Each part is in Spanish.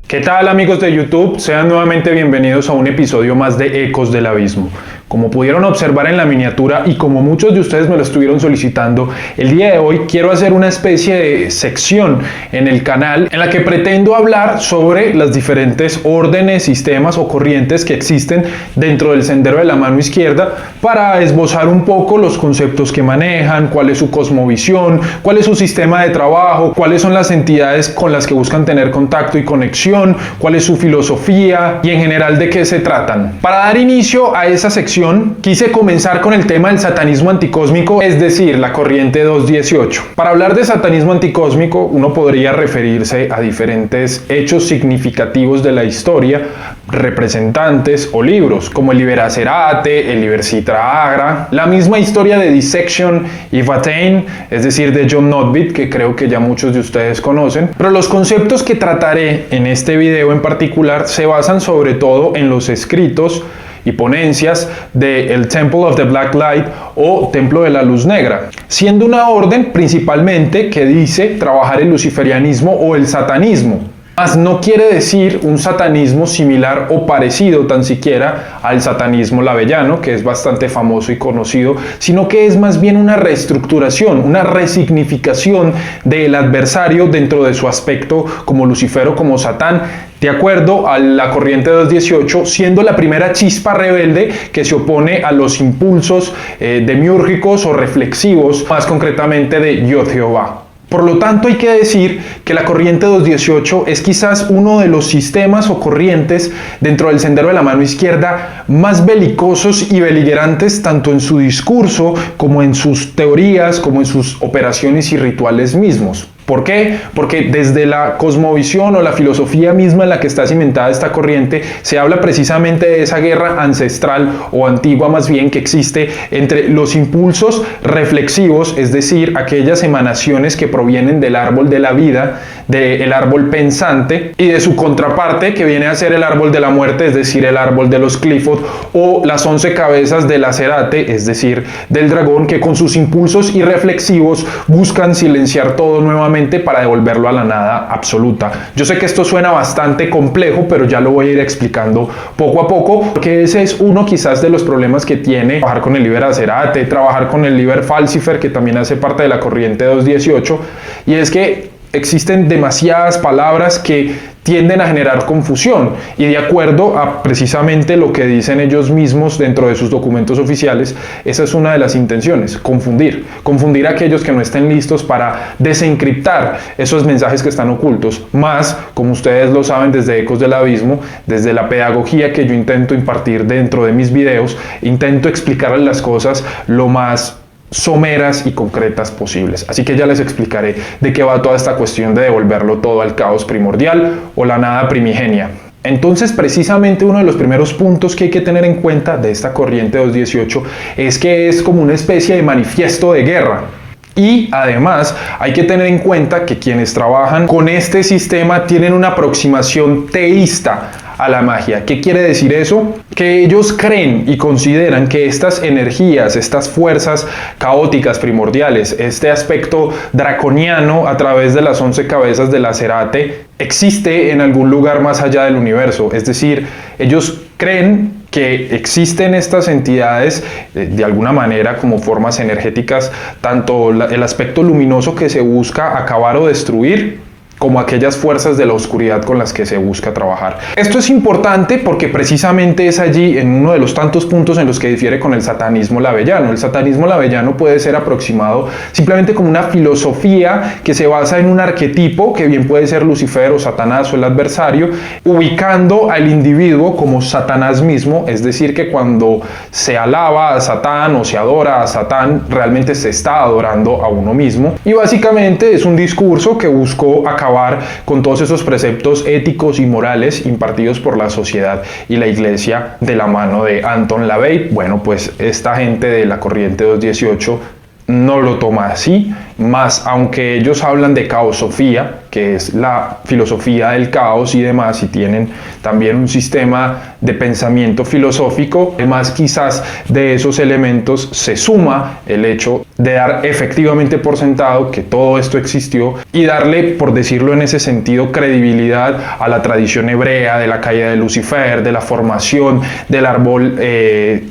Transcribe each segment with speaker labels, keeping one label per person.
Speaker 1: ¿Qué tal, amigos de YouTube? Sean nuevamente bienvenidos a un episodio más de Ecos del Abismo. Como pudieron observar en la miniatura y como muchos de ustedes me lo estuvieron solicitando, el día de hoy quiero hacer una especie de sección en el canal en la que pretendo hablar sobre las diferentes órdenes, sistemas o corrientes que existen dentro del sendero de la mano izquierda para esbozar un poco los conceptos que manejan, cuál es su cosmovisión, cuál es su sistema de trabajo, cuáles son las entidades con las que buscan tener contacto y conexión, cuál es su filosofía y en general de qué se tratan. Para dar inicio a esa sección quise comenzar con el tema del satanismo anticósmico, es decir, la corriente 218. Para hablar de satanismo anticósmico, uno podría referirse a diferentes hechos significativos de la historia, representantes o libros, como el Liber Acerate, el Liber Citra Agra, la misma historia de Dissection y Watain, es decir, de John Notbeat, que creo que ya muchos de ustedes conocen. Pero los conceptos que trataré en este video en particular se basan sobre todo en los escritos y ponencias del Temple of the Black Light o Templo de la Luz Negra, siendo una orden principalmente que dice trabajar el luciferianismo o el satanismo. Mas no quiere decir un satanismo similar o parecido tan siquiera al satanismo labellano, que es bastante famoso y conocido, sino que es más bien una reestructuración, una resignificación del adversario dentro de su aspecto como Lucifero, como Satán, de acuerdo a la corriente 218, siendo la primera chispa rebelde que se opone a los impulsos demiúrgicos o reflexivos, más concretamente de Yod Jehová. Por lo tanto, hay que decir que la corriente 218 es quizás uno de los sistemas o corrientes dentro del sendero de la mano izquierda más belicosos y beligerantes tanto en su discurso como en sus teorías, como en sus operaciones y rituales mismos. ¿Por qué? Porque desde la cosmovisión o la filosofía misma en la que está cimentada esta corriente, se habla precisamente de esa guerra ancestral o antigua más bien que existe entre los impulsos reflexivos, es decir, aquellas emanaciones que provienen del árbol de la vida, del árbol pensante, y de su contraparte que viene a ser el árbol de la muerte, es decir, el árbol de los Qliphoth, o las 11 cabezas del Acerate, es decir, del dragón, que con sus impulsos irreflexivos buscan silenciar todo nuevamente para devolverlo a la nada absoluta. Yo sé que esto suena bastante complejo, pero ya lo voy a ir explicando poco a poco, porque ese es uno quizás de los problemas que tiene trabajar con el Liber Acerate, trabajar con el Liber Falcifer, que también hace parte de la corriente 218, y es que existen demasiadas palabras que tienden a generar confusión y de acuerdo a precisamente lo que dicen ellos mismos dentro de sus documentos oficiales, esa es una de las intenciones, confundir a aquellos que no estén listos para desencriptar esos mensajes que están ocultos, más, como ustedes lo saben desde Ecos del Abismo, desde la pedagogía que yo intento impartir dentro de mis videos, intento explicarles las cosas lo más someras y concretas posibles. Así que ya les explicaré de qué va toda esta cuestión de devolverlo todo al caos primordial o la nada primigenia. Entonces, precisamente uno de los primeros puntos que hay que tener en cuenta de esta corriente 218 es que es como una especie de manifiesto de guerra. Y además hay que tener en cuenta que quienes trabajan con este sistema tienen una aproximación teísta a la magia. ¿Qué quiere decir eso? Que ellos creen y consideran que estas energías, estas fuerzas caóticas primordiales, este aspecto draconiano a través de las 11 cabezas del Acerate, existe en algún lugar más allá del universo. Es decir, ellos creen que existen estas entidades de alguna manera como formas energéticas, tanto el aspecto luminoso que se busca acabar o destruir, como aquellas fuerzas de la oscuridad con las que se busca trabajar. Esto es importante porque precisamente es allí en uno de los tantos puntos en los que difiere con el satanismo labellano. El satanismo labellano puede ser aproximado simplemente como una filosofía que se basa en un arquetipo, que bien puede ser Lucifer o Satanás o el adversario, ubicando al individuo como Satanás mismo, es decir, que cuando se alaba a Satán o se adora a Satán, realmente se está adorando a uno mismo. Y básicamente es un discurso que buscó acabar con todos esos preceptos éticos y morales impartidos por la sociedad y la iglesia de la mano de Anton LaVey. Bueno, pues esta gente de la corriente 218 no lo toma así más aunque ellos hablan de caosofía, que es la filosofía del caos y demás, y tienen también un sistema de pensamiento filosófico, además quizás de esos elementos se suma el hecho de dar efectivamente por sentado que todo esto existió y darle, por decirlo en ese sentido, credibilidad a la tradición hebrea de la caída de Lucifer, de la formación del árbol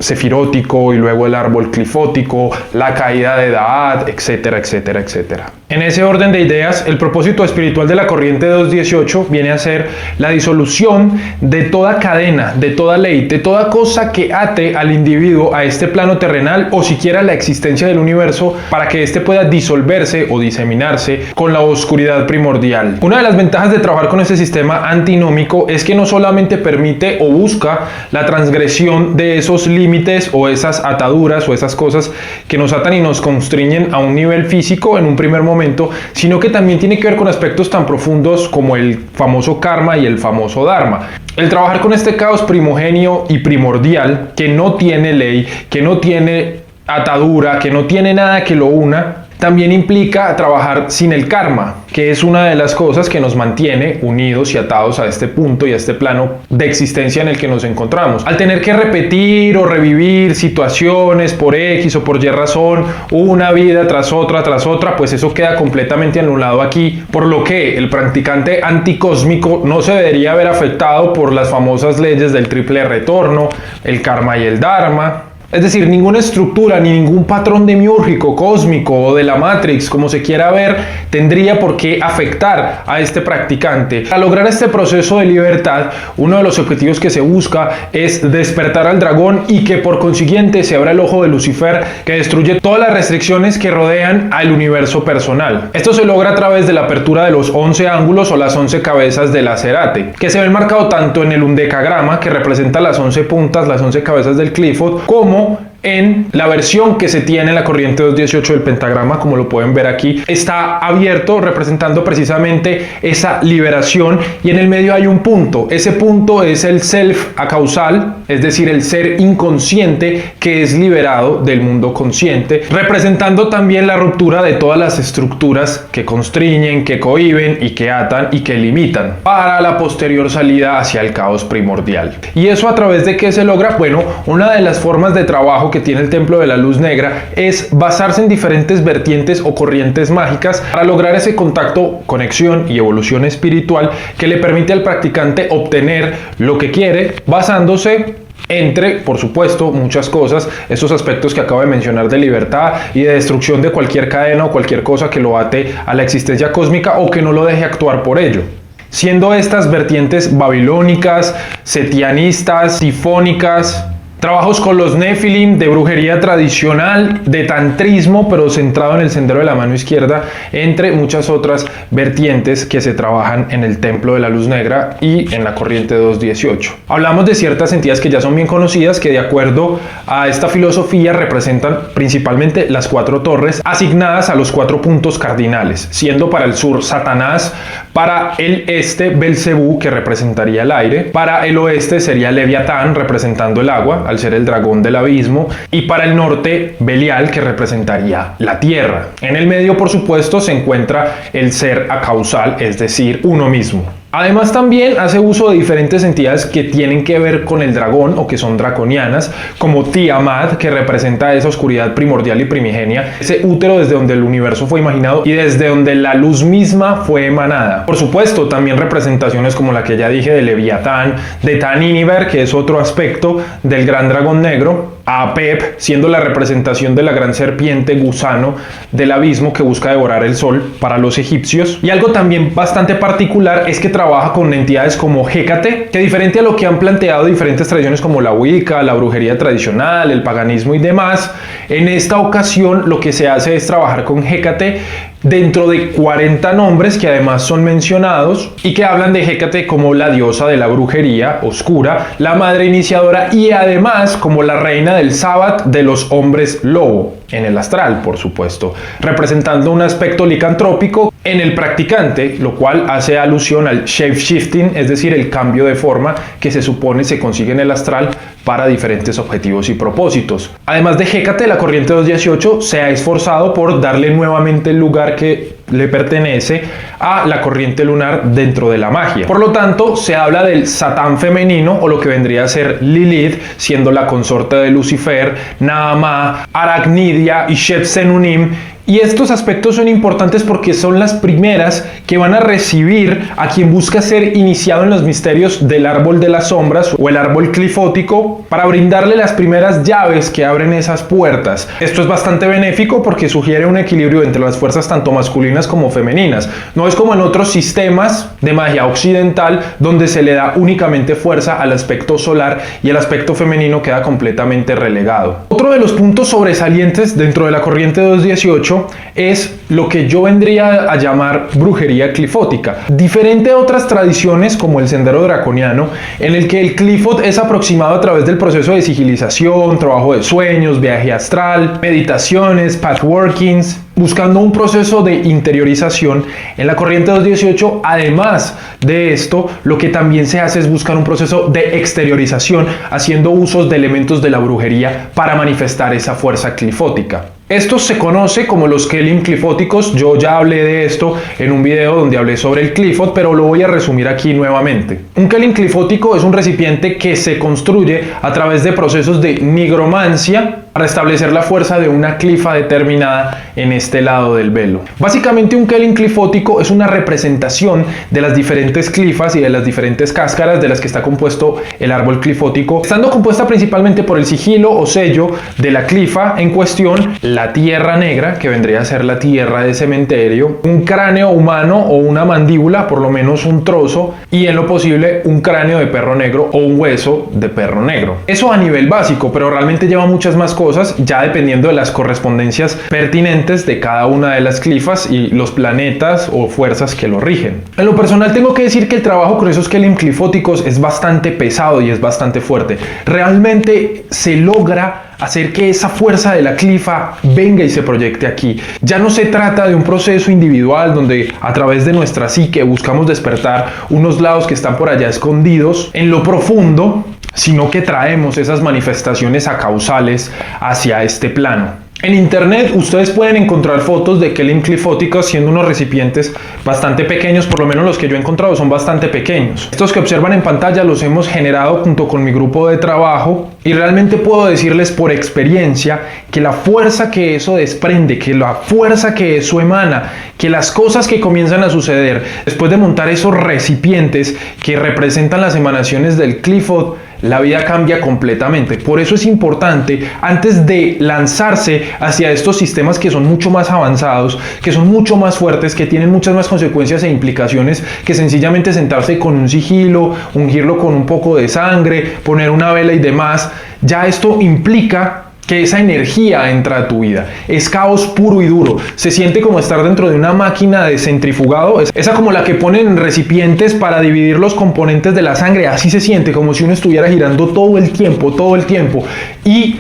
Speaker 1: sefirótico y luego el árbol clifótico, la caída de Daat, etcétera, etcétera, etcétera. En ese orden de ideas, el propósito espiritual de la corriente 218 viene a ser la disolución de toda cadena, de toda ley, de toda cosa que ate al individuo a este plano terrenal o siquiera la existencia del universo para que éste pueda disolverse o diseminarse con la oscuridad primordial. Una de las ventajas de trabajar con este sistema antinómico es que no solamente permite o busca la transgresión de esos límites o esas ataduras o esas cosas que nos atan y nos constriñen a un nivel físico en un primer momento, sino que también tiene que ver con aspectos tan profundos como el famoso karma y el famoso dharma. El trabajar con este caos primogenio y primordial, que no tiene ley, que no tiene atadura, que no tiene nada que lo una, también implica trabajar sin el karma, que es una de las cosas que nos mantiene unidos y atados a este punto y a este plano de existencia en el que nos encontramos. Al tener que repetir o revivir situaciones por X o por Y razón, una vida tras otra, pues eso queda completamente anulado aquí, por lo que el practicante anticósmico no se debería ver afectado por las famosas leyes del triple retorno, el karma y el dharma. Es decir, ninguna estructura ni ningún patrón demiúrgico, cósmico o de la Matrix, como se quiera ver, tendría por qué afectar a este practicante. Al lograr este proceso de libertad, uno de los objetivos que se busca es despertar al dragón y que por consiguiente se abra el ojo de Lucifer, que destruye todas las restricciones que rodean al universo personal. Esto se logra a través de la apertura de los 11 ángulos o las 11 cabezas del Acerate, que se ven marcado tanto en el undecagrama, que representa las 11 puntas, las 11 cabezas del Clifford, como en la versión que se tiene en la corriente 218 del pentagrama, como lo pueden ver aquí, está abierto representando precisamente esa liberación, y en el medio hay un punto. Ese punto es el self acausal, es decir, el ser inconsciente que es liberado del mundo consciente, representando también la ruptura de todas las estructuras que constriñen, que cohíben y que atan y que limitan para la posterior salida hacia el caos primordial. ¿Y eso a través de qué se logra? Bueno, una de las formas de trabajo que tiene el Templo de la Luz Negra es basarse en diferentes vertientes o corrientes mágicas para lograr ese contacto, conexión y evolución espiritual que le permite al practicante obtener lo que quiere, basándose entre, por supuesto, muchas cosas, estos aspectos que acabo de mencionar de libertad y de destrucción de cualquier cadena o cualquier cosa que lo ate a la existencia cósmica o que no lo deje actuar por ello. Siendo estas vertientes babilónicas, setianistas, sifónicas, trabajos con los Nefilim, de brujería tradicional, de tantrismo, pero centrado en el sendero de la mano izquierda, entre muchas otras vertientes que se trabajan en el Templo de la Luz Negra y en la corriente 218. Hablamos de ciertas entidades que ya son bien conocidas, que de acuerdo a esta filosofía representan principalmente las 4 torres asignadas a los 4 puntos cardinales, siendo para el sur Satanás, para el este Belcebú, que representaría el aire, para el oeste sería Leviatán, representando el agua, al ser el dragón del abismo, y para el norte Belial, que representaría la tierra. En el medio, por supuesto, se encuentra el ser acausal, es decir, uno mismo. Además, también hace uso de diferentes entidades que tienen que ver con el dragón o que son draconianas, como Tiamat, que representa esa oscuridad primordial y primigenia, ese útero desde donde el universo fue imaginado y desde donde la luz misma fue emanada. Por supuesto, también representaciones como la que ya dije de Leviatán, de Taniniver, que es otro aspecto del gran dragón negro, a Apep, siendo la representación de la gran serpiente gusano del abismo que busca devorar el sol para los egipcios. Y algo también bastante particular es que trabaja con entidades como Hécate, que diferente a lo que han planteado diferentes tradiciones como la Wicca, la brujería tradicional, el paganismo y demás, en esta ocasión lo que se hace es trabajar con Hécate dentro de 40 nombres que además son mencionados y que hablan de Hécate como la diosa de la brujería oscura, la madre iniciadora y además como la reina del sábado de los hombres lobo, en el astral, por supuesto, representando un aspecto licantrópico en el practicante, lo cual hace alusión al shape shifting, es decir, el cambio de forma que se supone se consigue en el astral para diferentes objetivos y propósitos. Además de Hécate, la corriente 218 se ha esforzado por darle nuevamente el lugar que le pertenece a la corriente lunar dentro de la magia. Por lo tanto, se habla del Satán femenino, o lo que vendría a ser Lilith, siendo la consorte de Lucifer, Naamá, Aracnidia y Shep-Senunim. Y estos aspectos son importantes porque son las primeras que van a recibir a quien busca ser iniciado en los misterios del árbol de las sombras o el árbol clifótico, para brindarle las primeras llaves que abren esas puertas. Esto es bastante benéfico porque sugiere un equilibrio entre las fuerzas tanto masculinas como femeninas. No es como en otros sistemas de magia occidental donde se le da únicamente fuerza al aspecto solar y el aspecto femenino queda completamente relegado. Otro de los puntos sobresalientes dentro de la corriente 218 es lo que yo vendría a llamar brujería clifótica, diferente a otras tradiciones como el sendero draconiano, en el que el clifot es aproximado a través del proceso de sigilización, trabajo de sueños, viaje astral, meditaciones, pathworkings, buscando un proceso de interiorización. En la corriente 218, además de esto, lo que también se hace es buscar un proceso de exteriorización, haciendo usos de elementos de la brujería para manifestar esa fuerza clifótica. Esto se conoce como los Kelim clifóticos. Yo ya hablé de esto en un video donde hablé sobre el clifot, pero lo voy a resumir aquí nuevamente. Un Kelim clifótico es un recipiente que se construye a través de procesos de nigromancia para establecer la fuerza de una clifa determinada en este lado del velo. Básicamente, un Kelim clifótico es una representación de las diferentes clifas y de las diferentes cáscaras de las que está compuesto el árbol clifótico, estando compuesta principalmente por el sigilo o sello de la clifa en cuestión, la tierra negra, que vendría a ser la tierra de cementerio, un cráneo humano o una mandíbula, por lo menos un trozo, y en lo posible un cráneo de perro negro o un hueso de perro negro. Eso a nivel básico, pero realmente lleva muchas más cosas, ya dependiendo de las correspondencias pertinentes de cada una de las clifas y los planetas o fuerzas que lo rigen. En lo personal tengo que decir que el trabajo con esos Kelim clifóticos es bastante pesado y es bastante fuerte. Realmente se logra hacer que esa fuerza de la clifa venga y se proyecte aquí. Ya no se trata de un proceso individual donde a través de nuestra psique buscamos despertar unos lados que están por allá escondidos en lo profundo, sino que traemos esas manifestaciones acausales hacia este plano. En internet ustedes pueden encontrar fotos de Kelim clifóticos siendo unos recipientes bastante pequeños, por lo menos los que yo he encontrado son bastante pequeños. Estos que observan en pantalla los hemos generado junto con mi grupo de trabajo y realmente puedo decirles por experiencia que la fuerza que eso desprende, que la fuerza que eso emana, que las cosas que comienzan a suceder después de montar esos recipientes que representan las emanaciones del clifot, la vida cambia completamente. Por eso es importante, antes de lanzarse hacia estos sistemas que son mucho más avanzados, que son mucho más fuertes, que tienen muchas más consecuencias e implicaciones que sencillamente sentarse con un sigilo, ungirlo con un poco de sangre, poner una vela y demás, ya esto implica que esa energía entra a tu vida. Es caos puro y duro. Se siente como estar dentro de una máquina de centrifugado. Esa como la que ponen en recipientes para dividir los componentes de la sangre. Así se siente, como si uno estuviera girando todo el tiempo. Y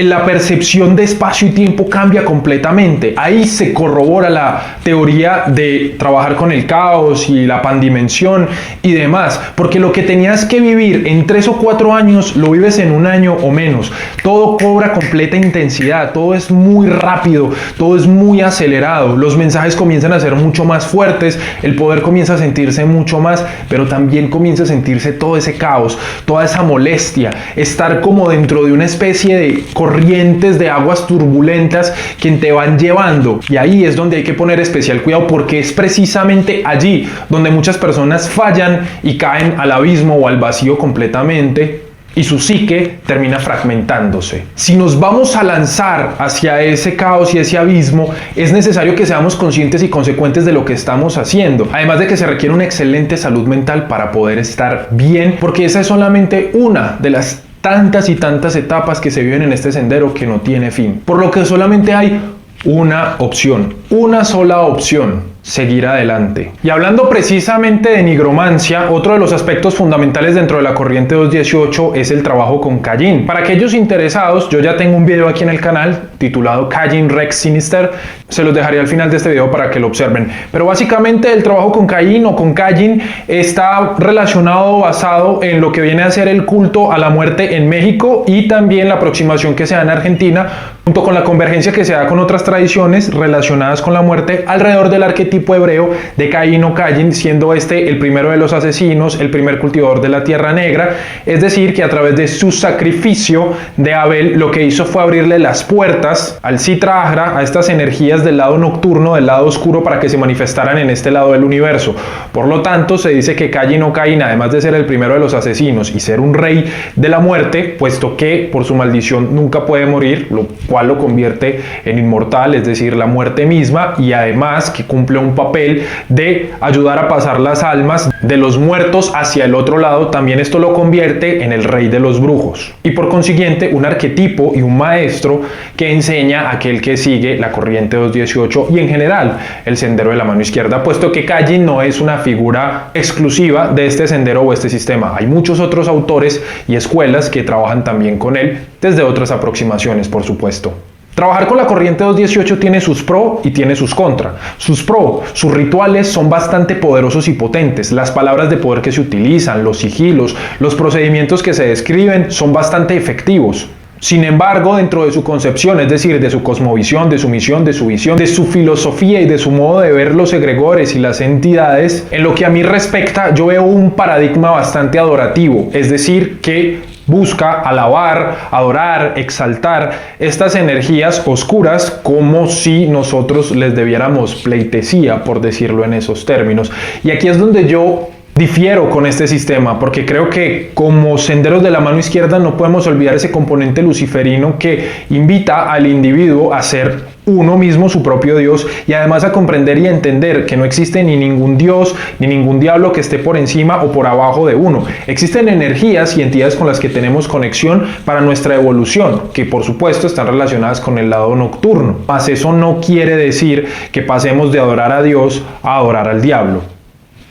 Speaker 1: la percepción de espacio y tiempo cambia completamente. Ahí se corrobora la teoría de trabajar con el caos y la pandimensión y demás, porque lo que tenías que vivir en 3 o 4 años lo vives en 1 año o menos. Todo cobra completa intensidad, todo es muy rápido, todo es muy acelerado, los mensajes comienzan a ser mucho más fuertes, el poder comienza a sentirse mucho más, pero también comienza a sentirse todo ese caos, toda esa molestia, estar como dentro de una especie de corrientes de aguas turbulentas que te van llevando, y ahí es donde hay que poner especial cuidado, porque es precisamente allí donde muchas personas fallan y caen al abismo o al vacío completamente y su psique termina fragmentándose. Si nos vamos a lanzar hacia ese caos y ese abismo, es necesario que seamos conscientes y consecuentes de lo que estamos haciendo, además de que se requiere una excelente salud mental para poder estar bien, porque esa es solamente una de las tantas y tantas etapas que se viven en este sendero que no tiene fin, por lo que solamente hay una opción, una sola opción. seguir adelante. Y hablando precisamente de nigromancia, otro de los aspectos fundamentales dentro de la corriente 218 es el trabajo con Cayin. Para aquellos interesados, yo ya tengo un video aquí en el canal titulado Cayin Rex Sinister, se los dejaré al final de este video para que lo observen. Pero básicamente el trabajo con Cayin o con Cayin está relacionado, basado en lo que viene a ser el culto a la muerte en México y también la aproximación que se da en Argentina, junto con la convergencia que se da con otras tradiciones relacionadas con la muerte alrededor del arquetipo hebreo de Caín o Cayin, siendo este el primero de los asesinos, el primer cultivador de la tierra negra, es decir, que a través de su sacrificio de Abel lo que hizo fue abrirle las puertas al Sitra Ahra, a estas energías del lado nocturno, del lado oscuro, para que se manifestaran en este lado del universo. Por lo tanto, se dice que Cayin o Caín, además de ser el primero de los asesinos y ser un rey de la muerte, puesto que por su maldición nunca puede morir, lo cual lo convierte en inmortal, es decir, la muerte misma, y además que cumple un papel de ayudar a pasar las almas de los muertos hacia el otro lado. También esto lo convierte en el rey de los brujos y por consiguiente un arquetipo y un maestro que enseña a aquel que sigue la corriente 218 y en general el sendero de la mano izquierda, puesto que Cayin no es una figura exclusiva de este sendero o este sistema. Hay muchos otros autores y escuelas que trabajan también con él desde otras aproximaciones, por supuesto. Trabajar con la corriente 218 tiene sus pro y tiene sus contra. Sus pro, sus rituales son bastante poderosos y potentes. Las palabras de poder que se utilizan, los sigilos, los procedimientos que se describen son bastante efectivos. Sin embargo, dentro de su concepción, es decir, de su cosmovisión, de su misión, de su visión, de su filosofía y de su modo de ver los egregores y las entidades, en lo que a mí respecta, yo veo un paradigma bastante adorativo, es decir, que busca alabar, adorar, exaltar estas energías oscuras como si nosotros les debiéramos pleitesía, por decirlo en esos términos. Y aquí es donde yo difiero con este sistema, porque creo que como senderos de la mano izquierda no podemos olvidar ese componente luciferino que invita al individuo a ser uno mismo su propio Dios y además a comprender y a entender que no existe ni ningún Dios ni ningún diablo que esté por encima o por abajo de uno. Existen energías y entidades con las que tenemos conexión para nuestra evolución, que por supuesto están relacionadas con el lado nocturno. Mas eso no quiere decir que pasemos de adorar a Dios a adorar al diablo.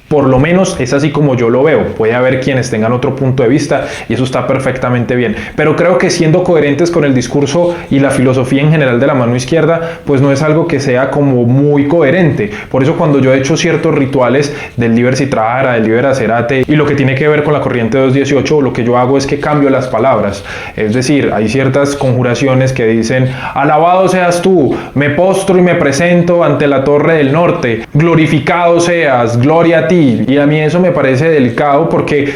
Speaker 1: Por lo menos es así como yo lo veo. Puede haber quienes tengan otro punto de vista y eso está perfectamente bien. Pero creo que siendo coherentes con el discurso y la filosofía en general de la mano izquierda, pues no es algo que sea como muy coherente. Por eso cuando yo he hecho ciertos rituales del Liber Sitra Ahra, del Liber Acerate y lo que tiene que ver con la corriente 218, lo que yo hago es que cambio las palabras. Es decir, hay ciertas conjuraciones que dicen: alabado seas tú, me postro y me presento ante la torre del norte, glorificado seas, gloria a ti. Y a mí eso me parece delicado porque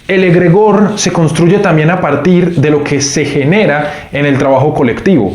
Speaker 1: el egregor se construye también a partir de lo que se genera en el trabajo colectivo.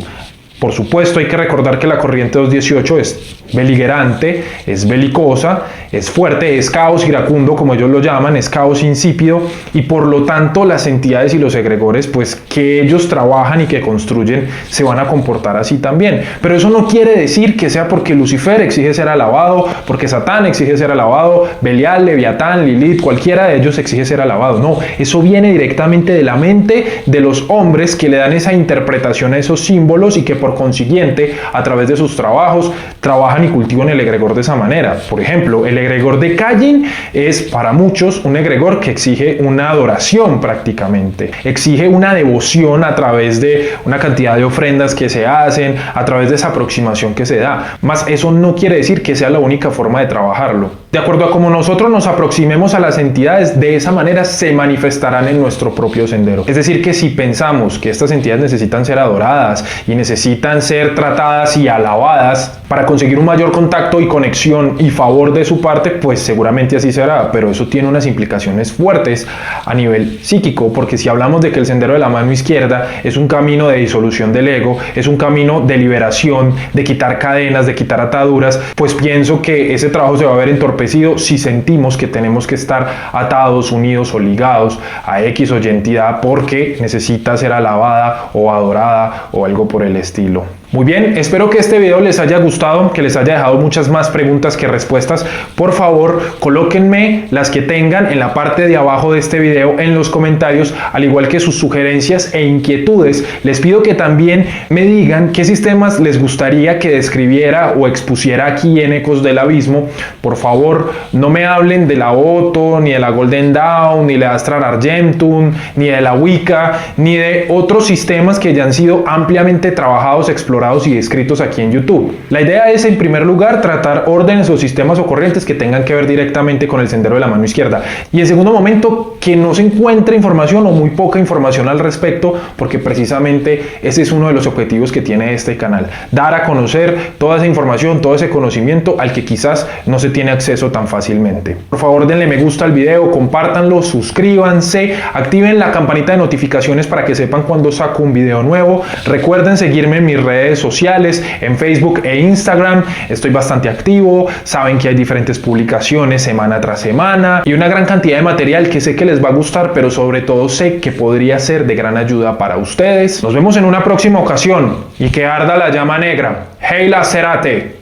Speaker 1: Por supuesto, hay que recordar que la corriente 218 es beligerante, es belicosa, es fuerte, es caos iracundo, como ellos lo llaman, es caos insípido, y por lo tanto las entidades y los egregores, pues que ellos trabajan y que construyen, se van a comportar así también. Pero eso no quiere decir que sea porque Lucifer exige ser alabado, porque Satán exige ser alabado, Belial, Leviatán, Lilith, cualquiera de ellos exige ser alabado. No, eso viene directamente de la mente de los hombres que le dan esa interpretación a esos símbolos y que por consiguiente, a través de sus trabajos, trabajan y cultivan el egregor de esa manera. Por ejemplo, el egregor de Cayin es para muchos un egregor que exige una adoración prácticamente, exige una devoción a través de una cantidad de ofrendas que se hacen, a través de esa aproximación que se da. Mas eso no quiere decir que sea la única forma de trabajarlo. De acuerdo a cómo nosotros nos aproximemos a las entidades, de esa manera se manifestarán en nuestro propio sendero. Es decir, que si pensamos que estas entidades necesitan ser adoradas y necesitan ser tratadas y alabadas para conseguir un mayor contacto y conexión y favor de su parte, pues seguramente así será, pero eso tiene unas implicaciones fuertes a nivel psíquico, porque si hablamos de que el sendero de la mano izquierda es un camino de disolución del ego, es un camino de liberación, de quitar cadenas, de quitar ataduras, pues pienso que ese trabajo se va a ver entorpecido si sentimos que tenemos que estar atados, unidos o ligados a X o Y entidad porque necesita ser alabada o adorada o algo por el estilo. Muy bien, espero que este video les haya gustado. gustado, que les haya dejado muchas más preguntas que respuestas, por favor, colóquenme las que tengan en la parte de abajo de este video en los comentarios, al igual que sus sugerencias e inquietudes. Les pido que también me digan qué sistemas les gustaría que describiera o expusiera aquí en Ecos del Abismo. Por favor, no me hablen de la Otto, ni de la Golden Dawn, ni de la Astral Argentum, ni de la Wicca, ni de otros sistemas que ya han sido ampliamente trabajados, explorados y descritos aquí en YouTube. La idea es, en primer lugar, tratar órdenes o sistemas o corrientes que tengan que ver directamente con el sendero de la mano izquierda. Y en segundo momento, que no se encuentre información o muy poca información al respecto, porque precisamente ese es uno de los objetivos que tiene este canal: dar a conocer toda esa información, todo ese conocimiento al que quizás no se tiene acceso tan fácilmente. Por favor, denle me gusta al video, compártanlo, suscríbanse, activen la campanita de notificaciones para que sepan cuando saco un video nuevo. Recuerden seguirme en mis redes sociales, en Facebook e Instagram. Estoy bastante activo, saben que hay diferentes publicaciones semana tras semana y una gran cantidad de material que sé que les va a gustar, pero sobre todo sé que podría ser de gran ayuda para ustedes. Nos vemos en una próxima ocasión y que arda la llama negra. Heila Cerate.